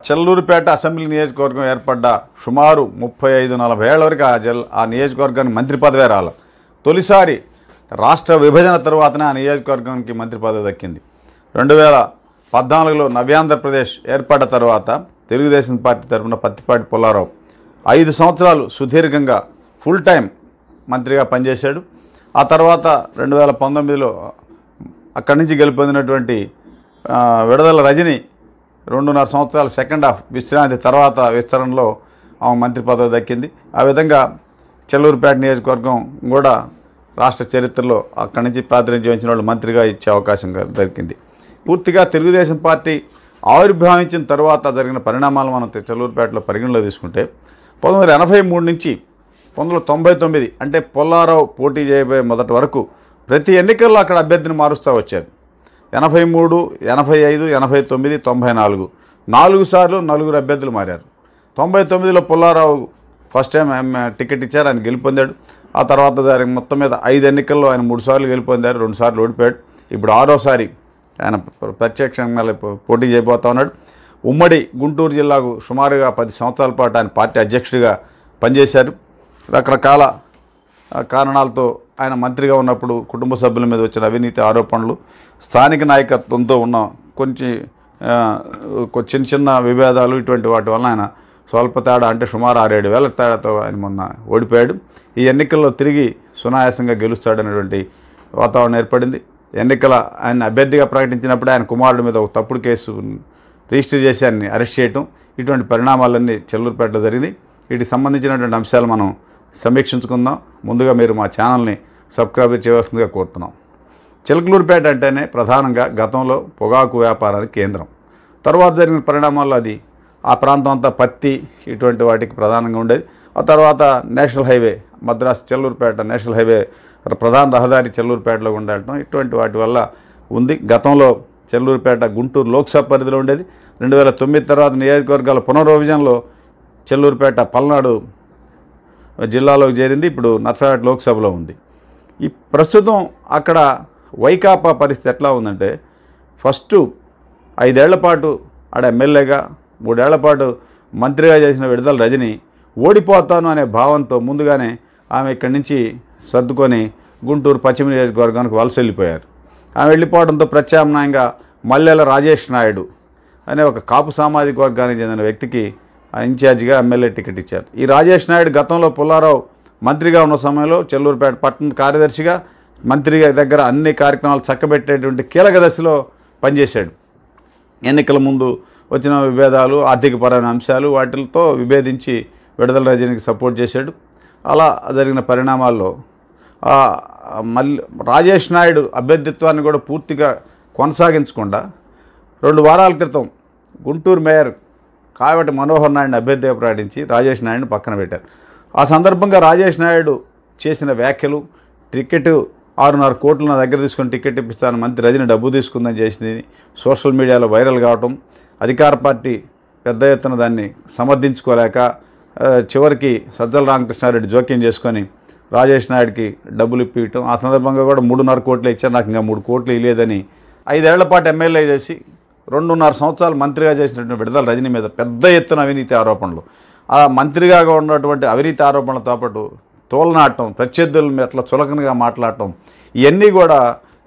Chellurupeta assembly నియోజకవర్గం ఏర్పడ్డ సుమారు 35-40 ఏళ్ల వరకు ఆ నియోజకవర్గానికి మంత్రి పదవే రాలేదు. తొలిసారి రాష్ట్ర విభజన తరువాతనే ఆ నియోజకవర్గానికి మంత్రి పదవి దక్కింది. 2014లో నవ్యాంధ్రప్రదేశ్ ఏర్పడ్డ తర్వాత తెలుగుదేశం పార్టీ తరఫున పత్తిపాటి పుల్లారావు 5 సంవత్సరాలు సుదీర్ఘంగా ఫుల్ టైం మంత్రిగా పనిచేశాడు. ఆ తర్వాత 2019లో అక్కడి నుంచి గెలుపొందినటువంటి విడదల రజని 2.5 సంవత్సరాలు సెకండ్ హాఫ్ విశ్రాంతి తర్వాత విస్తరణలో ఆమె మంత్రి పదవి దక్కింది. ఆ విధంగా చెల్లూరుపేట నియోజకవర్గం కూడా రాష్ట్ర చరిత్రలో అక్కడి నుంచి ప్రాతినిధ్యం వహించిన వాళ్ళు మంత్రిగా ఇచ్చే అవకాశం దొరికింది. పూర్తిగా తెలుగుదేశం పార్టీ ఆవిర్భావించిన తర్వాత జరిగిన పరిణామాలు మనం చెల్లూరుపేటలో పరిగణలో తీసుకుంటే 1983 నుంచి 1999 అంటే పుల్లారావు పోటీ చేయబోయే మొదటి వరకు ప్రతి ఎన్నికల్లో అక్కడ అభ్యర్థిని మారుస్తూ వచ్చారు. 83, 85, 89, 94 4 సార్లు 4 అభ్యర్థులు మారారు. 99లో పుల్లారావు ఫస్ట్ టైం టికెట్ ఇచ్చారు, ఆయన గెలుపొందాడు. ఆ తర్వాత జరిగిన మొత్తం మీద 5 ఎన్నికల్లో ఆయన 3 సార్లు గెలుపొందారు, 2 సార్లు ఓడిపోయాడు. ఇప్పుడు 6వసారి ఆయన ప్రత్యక్షంగా పోటీ చేయబోతా ఉన్నాడు. ఉమ్మడి గుంటూరు జిల్లాకు సుమారుగా 10 సంవత్సరాల పాటు ఆయన పార్టీ అధ్యక్షుడిగా పనిచేశారు. రకరకాల కారణాలతో ఆయన మంత్రిగా ఉన్నప్పుడు కుటుంబ సభ్యుల మీద వచ్చిన అవినీతి ఆరోపణలు, స్థానిక నాయకత్వంతో ఉన్న చిన్న చిన్న విభేదాలు, ఇటువంటి వాటి వలన ఆయన స్వల్ప తేడా అంటే సుమారు 6-7 వేల తేడాతో ఆయన మొన్న ఓడిపోయాడు. ఈ ఎన్నికల్లో తిరిగి సునాయాసంగా గెలుస్తాడనేటువంటి వాతావరణం ఏర్పడింది. ఆయన అభ్యర్థిగా ప్రకటించినప్పుడు ఆయన కుమారుడి మీద ఒక తప్పుడు కేసు రిజిస్టర్ చేసి ఆయన్ని అరెస్ట్ చేయటం, ఇటువంటి పరిణామాలన్నీ చెల్లూరుపేటలో జరిగినాయి. వీటికి సంబంధించినటువంటి అంశాలు మనం సమీక్షించుకుందాం. ముందుగా మీరు మా ఛానల్ని సబ్స్క్రైబ్ చేయవలసిందిగా కోరుతున్నాం. చిలకలూరుపేట అంటేనే ప్రధానంగా గతంలో పొగాకు వ్యాపారానికి కేంద్రం. తర్వాత జరిగిన పరిణామాల్లో అది ఆ ప్రాంతం అంతా పత్తి ఇటువంటి వాటికి ప్రధానంగా ఉండేది. ఆ తర్వాత national highway Madras Chellurupeta national highway ప్రధాన రహదారి చెల్లూరుపేటలో ఉండటం, ఇటువంటి వాటి వల్ల ఉంది. గతంలో చెల్లూరుపేట గుంటూరు లోక్సభ పరిధిలో ఉండేది. 2009 తర్వాత నియోజకవర్గాల పునర్విభజనలో చెల్లూరుపేట పల్నాడు జిల్లాలోకి చేరింది. ఇప్పుడు నర్సరాపేట లోక్సభలో ఉంది. ఈ ప్రస్తుతం అక్కడ వైకాపా పరిస్థితి ఎట్లా ఉందంటే, ఫస్ట్ 5 ఏళ్ల పాటు ఆడ ఎమ్మెల్యేగా 3 ఏళ్ల పాటు మంత్రిగా చేసిన విడదల రజని ఓడిపోతాను అనే భావంతో ముందుగానే ఆమె ఇక్కడి నుంచి సర్దుకొని గుంటూరు పశ్చిమ నియోజకవర్గానికి వలస వెళ్ళిపోయారు. ఆమె వెళ్ళిపోవడంతో ప్రత్యామ్నాయంగా మల్లెల రాజేష్ నాయుడు అనే ఒక కాపు సామాజిక వర్గానికి చెందిన వ్యక్తికి ఇన్ఛార్జిగా ఎమ్మెల్యే టికెట్ ఇచ్చారు. ఈ రాజేష్ నాయుడు గతంలో పుల్లారావు మంత్రిగా ఉన్న సమయంలో చెల్లూరుపేట పట్టణ కార్యదర్శిగా మంత్రి దగ్గర అన్ని కార్యక్రమాలు చక్కబెట్టేటువంటి కీలక దశలో పనిచేశాడు. ఎన్నికల ముందు వచ్చిన విభేదాలు, ఆర్థికపరమైన అంశాలు వాటితో విభేదించి విడదల రజనికి సపోర్ట్ చేశాడు. అలా జరిగిన పరిణామాల్లో రాజేష్ నాయుడు అభ్యర్థిత్వాన్ని కూడా పూర్తిగా కొనసాగించకుండా 2 వారాల క్రితం గుంటూరు మేయర్ కావటి మనోహర్ నాయుడిని అభ్యర్థిగా ప్రకటించి రాజేష్ నాయుడిని పక్కన పెట్టారు. ఆ సందర్భంగా రాజేష్ నాయుడు చేసిన వ్యాఖ్యలు, టికెట్ 6.5 కోట్లు నా దగ్గర తీసుకొని టికెట్ ఇప్పిస్తాను, మంత్రి రజని డబ్బు తీసుకుందని చేసింది సోషల్ మీడియాలో వైరల్ కావటం, అధికార పార్టీ పెద్ద ఎత్తున దాన్ని సమర్థించుకోలేక చివరికి సజ్జల రామకృష్ణారెడ్డి జోక్యం చేసుకొని రాజేష్ నాయుడికి డబ్బులు ఇప్పించడం. ఆ సందర్భంగా కూడా 3.5 కోట్లు ఇచ్చారు, నాకు ఇంకా 3 కోట్లు ఇవ్వలేదని 5 ఏళ్ల పాటు ఎమ్మెల్యే చేసి 2.5 సంవత్సరాలు మంత్రిగా చేసినటువంటి విడదల రజని మీద పెద్ద ఎత్తున అవినీతి ఆరోపణలు, ఆ మంత్రిగా ఉన్నటువంటి అవినీతి ఆరోపణలతో పాటు తోలనాటం, ప్రత్యర్థులను అట్లా చులకనగా మాట్లాడటం, ఇవన్నీ కూడా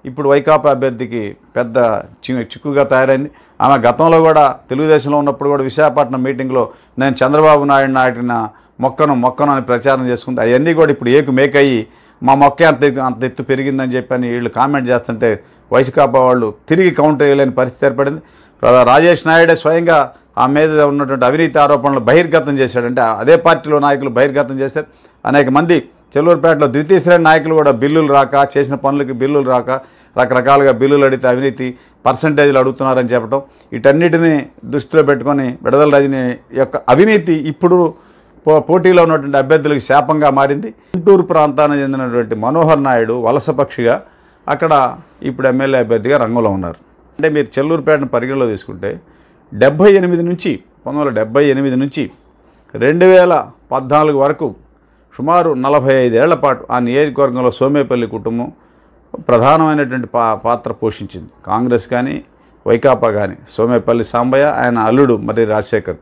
ఇప్పుడు వైకాపా అభ్యర్థికి పెద్ద చిక్కుగా తయారైంది. ఆమె గతంలో కూడా తెలుగుదేశంలో ఉన్నప్పుడు కూడా విశాఖపట్నం మీటింగ్లో నేను చంద్రబాబు నాయుడు నాటిన మొక్కను అని ప్రచారం చేసుకుంటే అవన్నీ కూడా ఇప్పుడు మేకయ్యి మా మొక్క అంత ఎత్తు పెరిగిందని చెప్పని వీళ్ళు కామెంట్ చేస్తుంటే వైకాపా వాళ్ళు తిరిగి కౌంటర్ చేయలేని పరిస్థితి ఏర్పడింది. రాజేష్ నాయుడే స్వయంగా ఆ మీద ఉన్నటువంటి అవినీతి ఆరోపణలు బహిర్గతం చేశాడంటే అదే పార్టీలో నాయకులు బహిర్గతం చేశారు. అనేక మంది చెల్లూరుపేటలో ద్వితీయ శ్రేణి నాయకులు కూడా బిల్లులు రాక, చేసిన పనులకి బిల్లులు రాక రకరకాలుగా బిల్లులు అడిగితే అవినీతి పర్సంటేజ్లు అడుగుతున్నారని చెప్పడం, వీటన్నిటిని దృష్టిలో పెట్టుకొని విడదల రజని యొక్క అవినీతి ఇప్పుడు పోటీలో ఉన్నటువంటి అభ్యర్థులకు శాపంగా మారింది. గుంటూరు ప్రాంతానికి చెందినటువంటి మనోహర్ నాయుడు వలస పక్షిగా అక్కడ ఇప్పుడు ఎమ్మెల్యే అభ్యర్థిగా రంగంలో ఉన్నారు. అంటే మీరు చెల్లూరుపేటను పరిగణలో తీసుకుంటే 1978 నుంచి 2014 వరకు సుమారు 45 ఏళ్ల పాటు ఆ నియోజకవర్గంలో సోమేపల్లి కుటుంబం ప్రధానమైనటువంటి పాత్ర పోషించింది. కాంగ్రెస్ కానీ వైకాపా కానీ సోమేపల్లి సాంబయ్య, ఆయన అల్లుడు మరి రాజశేఖర్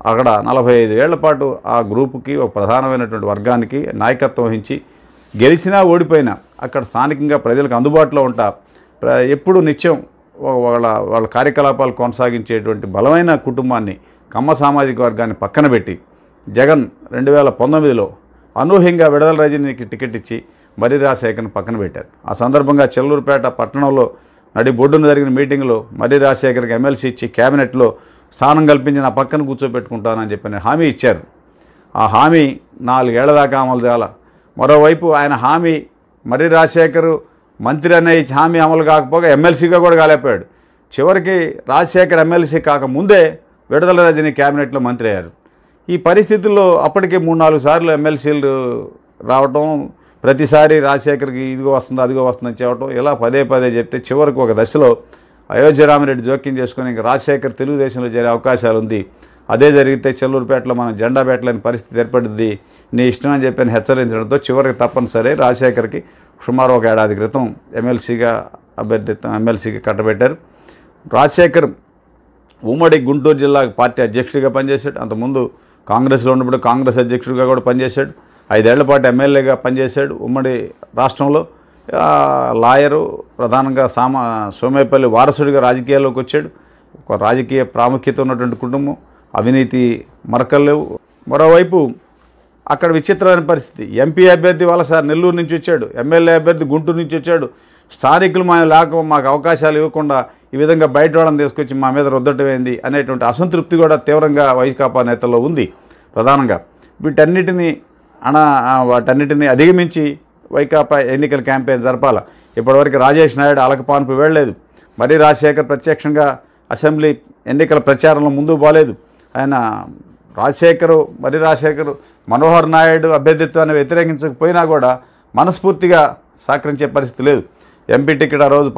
అక్కడ 45 ఏళ్ల పాటు ఆ గ్రూపుకి ఒక ప్రధానమైనటువంటి వర్గానికి నాయకత్వం వహించి గెలిచినా ఓడిపోయినా అక్కడ స్థానికంగా ప్రజలకు అందుబాటులో ఉంటా ఎప్పుడు నిత్యం వాళ్ళ కార్యకలాపాలు కొనసాగించేటువంటి బలమైన కుటుంబాన్ని కమ్మ సామాజిక వర్గాన్ని పక్కన పెట్టి జగన్ 2019లో అనూహ్యంగా విడుదల రజనీకి టికెట్ ఇచ్చి మర్రి రాజశేఖర్ని పక్కన పెట్టారు. ఆ సందర్భంగా చెల్లూరుపేట పట్టణంలో నడి బొడ్డున జరిగిన మీటింగ్లో మర్రి రాజశేఖర్కి ఎమ్మెల్సీ ఇచ్చి క్యాబినెట్లో స్థానం కల్పించి నా పక్కన కూర్చోబెట్టుకుంటానని చెప్పి హామీ ఇచ్చారు. ఆ హామీ 4 ఏళ్ల దాకా అమలు చేయాల. మరోవైపు ఆయన హామీ మర్రి రాజశేఖర్ మంత్రి అనే హామీ అమలు కాకపోగా ఎమ్మెల్సీగా కూడా కాలేకపోయాడు. చివరికి రాజశేఖర్ ఎమ్మెల్సీ కాకముందే విడుదల రజనీ క్యాబినెట్లో మంత్రి అయ్యారు. ఈ పరిస్థితుల్లో అప్పటికే 3-4 సార్లు ఎమ్మెల్సీలు రావటం, ప్రతిసారి రాజశేఖర్కి ఇదిగో వస్తుంది అదిగో వస్తుందని చెప్పడం, ఇలా పదే చెప్తే చివరికి ఒక దశలో అయోధ్య రామిరెడ్డి జోక్యం చేసుకుని ఇంక రాజశేఖర్ తెలుగుదేశంలో చేరే అవకాశాలు ఉంది, అదే జరిగితే చెల్లూరుపేటలో మనం జెండా పెట్టలేని పరిస్థితి ఏర్పడుద్ది, నీ ఇష్టం అని చెప్పి హెచ్చరించడంతో చివరికి తప్పనిసరి రాజశేఖర్కి సుమారు 1 ఏడాది క్రితం ఎమ్మెల్సీకి కట్టబెట్టారు. రాజశేఖర్ ఉమ్మడి గుంటూరు జిల్లా పార్టీ అధ్యక్షుడిగా పనిచేశాడు. అంతకుముందు కాంగ్రెస్లో ఉన్నప్పుడు కాంగ్రెస్ అధ్యక్షుడిగా కూడా పనిచేశాడు. 5 ఏళ్ల పాటు ఎమ్మెల్యేగా పనిచేశాడు. ఉమ్మడి రాష్ట్రంలో లాయరు, ప్రధానంగా సోమేపల్లి వారసుడిగా రాజకీయాల్లోకి వచ్చాడు. ఒక రాజకీయ ప్రాముఖ్యత ఉన్నటువంటి కుటుంబం, అవినీతి మరకలు లేవు. మరోవైపు అక్కడ విచిత్రమైన పరిస్థితి, ఎంపీ అభ్యర్థి వలస నెల్లూరు నుంచి వచ్చాడు, ఎమ్మెల్యే అభ్యర్థి గుంటూరు నుంచి వచ్చాడు. స్థానికులు మాకు అవకాశాలు ఇవ్వకుండా ఈ విధంగా బయట వాళ్ళని తీసుకొచ్చి మా మీద రుద్దటమైంది అనేటువంటి అసంతృప్తి కూడా తీవ్రంగా వైకాపా నేతల్లో ఉంది. ప్రధానంగా వాటన్నిటిని అధిగమించి వైకాపా ఎన్నికల క్యాంపెయిన్ జరపాల. ఇప్పటివరకు రాజేష్ నాయుడు అలకపాన్పు వెళ్ళలేదు. మర్రి రాజశేఖర్ ప్రత్యక్షంగా అసెంబ్లీ ఎన్నికల ప్రచారంలో ముందుకు పోలేదు. ఆయన మర్రి రాజశేఖర్ మనోహర్ నాయుడు అభ్యర్థిత్వాన్ని వ్యతిరేకించకపోయినా కూడా మనస్ఫూర్తిగా సహకరించే పరిస్థితి లేదు. ఎంపీ టికెట్ ఆ రోజు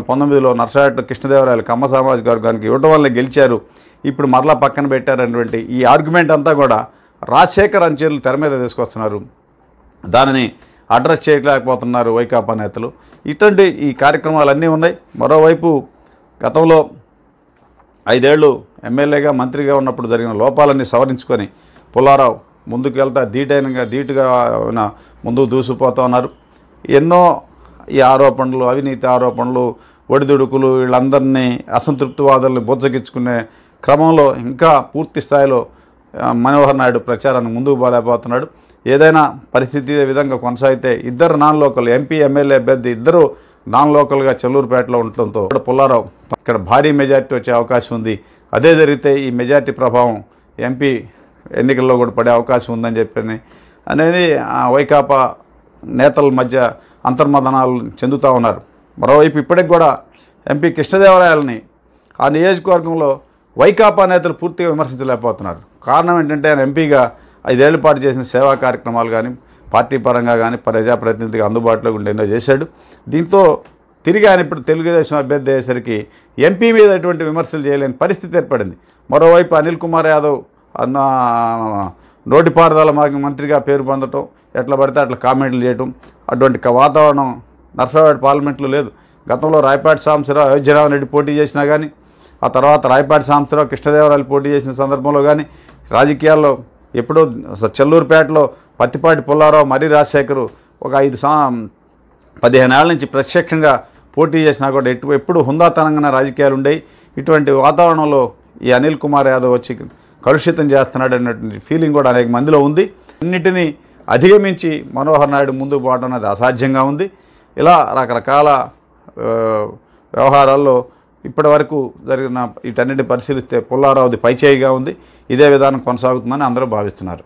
19లో నర్సారెడ్డి కృష్ణదేవరాయలు కమ్మ సామాజిక వర్గానికి ఇవ్వడం వల్ల గెలిచారు. ఇప్పుడు మరలా పక్కన పెట్టారనేటువంటి ఈ ఆర్గ్యుమెంట్ అంతా కూడా రాజశేఖర్ అంచెలు తెర మీద తీసుకొస్తున్నారు. దానిని అడ్రస్ చేయలేకపోతున్నారు వైకాపా నేతలు. ఇటువంటి ఈ కార్యక్రమాలన్నీ ఉన్నాయి. మరోవైపు గతంలో 5 ఏళ్ళు ఎమ్మెల్యేగా మంత్రిగా ఉన్నప్పుడు జరిగిన లోపాలన్నీ సవరించుకొని పుల్లారావు ముందుకు వెళ్తా ధీటుగా ముందుకు దూసిపోతూ ఉన్నారు. ఎన్నో ఈ ఆరోపణలు, అవినీతి ఆరోపణలు, ఒడిదుడుకులు, వీళ్ళందరినీ అసంతృప్తివాదుల్ని బుజ్జగించుకునే క్రమంలో ఇంకా పూర్తి స్థాయిలో మనోహర్ నాయుడు ప్రచారాన్ని ముందుకు పోలేకపోతున్నాడు. ఏదైనా పరిస్థితి ఈ విధంగా కొనసాగితే ఇద్దరు నాన్ లోకల్ ఎంపీ ఎమ్మెల్యే అభ్యర్థి ఇద్దరు నాన్ లోకల్గా చెల్లూరుపేటలో ఉండటంతో పుల్లారావు ఇక్కడ భారీ మెజార్టీ వచ్చే అవకాశం ఉంది. అదే జరిగితే ఈ మెజార్టీ ప్రభావం ఎంపీ ఎన్నికల్లో కూడా పడే అవకాశం ఉందని చెప్పని అనేది వైకాపా నేతల మధ్య అంతర్మదనాలు చెందుతూ ఉన్నారు. మరోవైపు ఇప్పటికి కూడా ఎంపీ కృష్ణదేవరాయలని ఆ నియోజకవర్గంలో వైకాపా నేతలు పూర్తిగా విమర్శించలేకపోతున్నారు. కారణం ఏంటంటే ఆయన ఎంపీగా 5 ఏళ్ల పాటు చేసిన సేవా కార్యక్రమాలు కానీ, పార్టీ పరంగా కానీ, ప్రజాప్రతినిధిగా అందుబాటులో ఉండి ఎన్నో చేశాడు. దీంతో తిరిగి ఆయన ఇప్పుడు తెలుగుదేశం అభ్యర్థి అయ్యేసరికి ఎంపీ మీద ఎటువంటి విమర్శలు చేయలేని పరిస్థితి ఏర్పడింది. మరోవైపు అనిల్ కుమార్ యాదవ్ అన్న నోటిపారుదల మంత్రిగా పేరు పొందటం, ఎట్లా పడితే అట్లా కామెంట్లు చేయటం, అటువంటి వాతావరణం నర్సరావుపేట పార్లమెంట్లో లేదు. గతంలో రాయపాటి సాంబశివరావు, అయోధ్య రామిరెడ్డి పోటీ చేసినా కానీ, ఆ తర్వాత రాయపాటి సాంబశివరావు కృష్ణదేవరాయలు పోటీ చేసిన సందర్భంలో కానీ రాజకీయాల్లో ఎప్పుడో చెల్లూరుపేటలో పత్తిపాటి పుల్లారావు, మర్రి రాజశేఖర్ ఒక 15 ఏళ్ల నుంచి ప్రత్యక్షంగా పోటీ చేసినా కూడా ఎప్పుడు హుందాతనంగా రాజకీయాలు ఉండేవి. ఇటువంటి వాతావరణంలో ఈ అనిల్ కుమార్ యాదవ్ వచ్చి కలుషితం చేస్తున్నాడు అన్నటువంటి ఫీలింగ్ కూడా అనేక మందిలో ఉంది. అన్నిటినీ అధిగమించి మనోహర్ నాయుడు ముందుకు పోవడం అనేది అసాధ్యంగా ఉంది. ఇలా రకరకాల వ్యవహారాల్లో ఇప్పటి వరకు జరిగిన వీటన్నిటిని పరిశీలిస్తే పుల్లారావుది పైచేయిగా ఉంది. ఇదే విధానం కొనసాగుతుందని అందరూ భావిస్తున్నారు.